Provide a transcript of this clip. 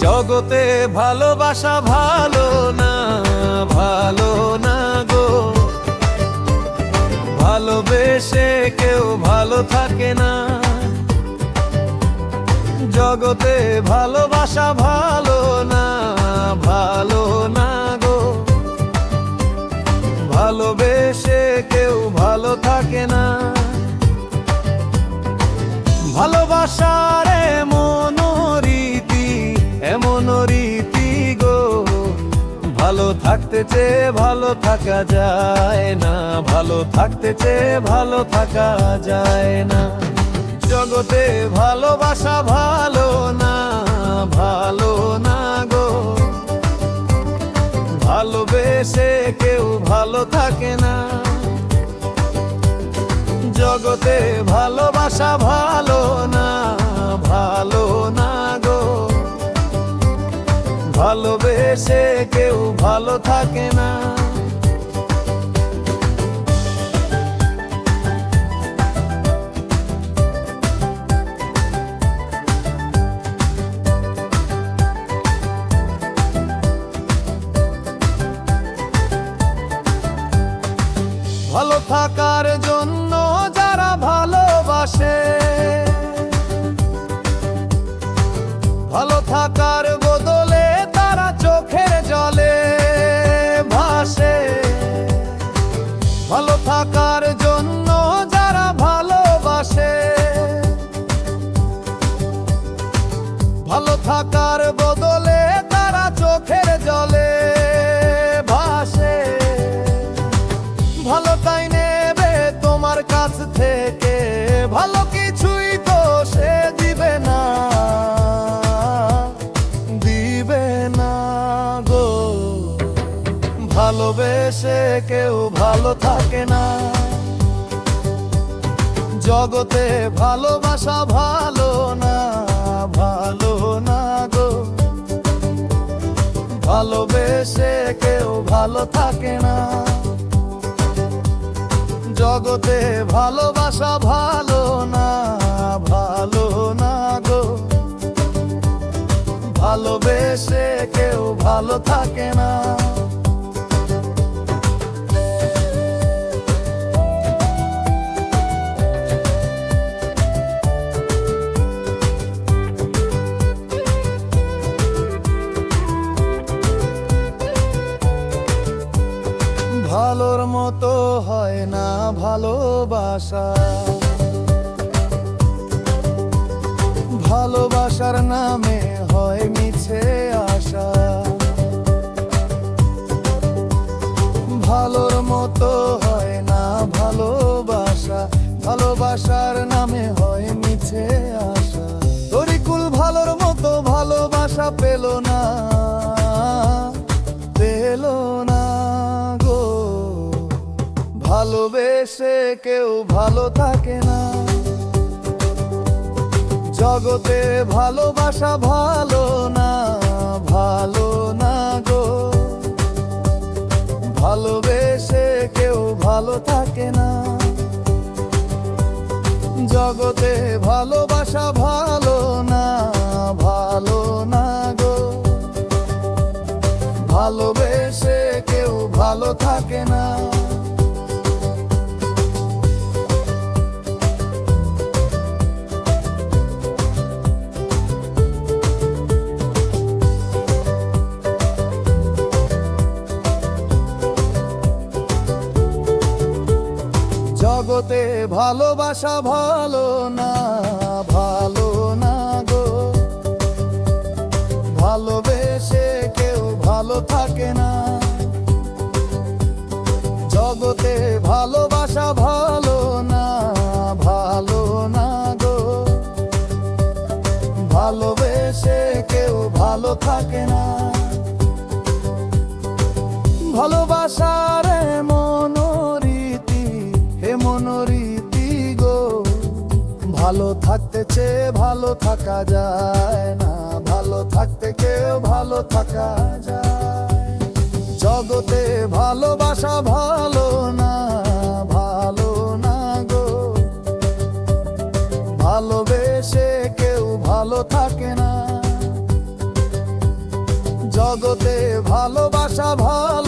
জগতে ভালোবাসা ভালো না, ভালো না গো। ভালোবেসে কেউ ভালো থাকে না। জগতে ভালোবাসা ভালো না, ভালো না গো। ভালোবেসে কেউ ভালো থাকে না। ভালোবাসার এমন রীতি, এমন রীতি গো। ভালো থাকতে চেয়ে ভালো থাকা যায় না, ভালো থাকতে চেয়ে ভালো থাকা যায় না। জগতে ভালোবাসা ভালো না, ভালো না গো। ভালোবেসে কেউ ভালো থাকে না। জগতে ভালোবাসা ভালো না, ভালো না গো। ভালোবেসে কেউ ভালো থাকে না। ভালো থাকার জন্য যারা ভালোবাসে, ভালো থাকার বদলে তারা চোখের জলে ভাসে। ভালো থাকার জন্য যারা ভালোবাসে, ভালো থাকার বদলে তারা চোখের জলে ভাসে। ভালো তাই নেবে তোমার কাছ থেকে, ভালো কিছুই তো সে দিবে না, দিবে না গো। ভালোবেসে কেউ ভালো থাকে না। জগতে ভালোবাসা ভালো না, ভালো না গো। ভালোবেসে কেউ ভালো থাকে না। জগতে ভালোবাসা ভালো না, ভালো না গো। ভালোবেসে কেউ ভালো থাকে না। ভালোর মতো হয় না ভালোবাসা। ভালোবাসার নামে হয় মিছে আশা। ভালোর মতো হয় না ভালোবাসা। ভালোবাসার নামে হয় মিছে আশা। তরিকুল ভালোর মতো ভালোবাসা পেল না, পেল না। ভালোবেসে কেউ ভালো থাকে না। জগতে ভালোবাসা ভালো না, ভালো না গো। ভালোবেসে কেউ ভালো থাকে না। জগতে ভালোবাসা ভালো না, ভালো না গো। ভালোবেসে কেউ ভালো থাকে না। জগতে ভালোবাসা ভালো না, ভালো না গো। ভালোবেসে কেউ ভালো থাকে না। জগতে ভালোবাসা ভালো না, ভালো না গো। ভালোবেসে কেউ ভালো থাকে না। ভালোবাসার এমন রীতি, এমন রীতি গো। ভালো থাকতে চেয়ে ভালো থাকা যায় না, ভালো থাকতে কেউ ভালো থাকা যায়। জগতে ভালোবাসা ভালো না, ভালো না গো। ভালোবেসে কেউ ভালো থাকে না। জগতে ভালোবাসা ভালো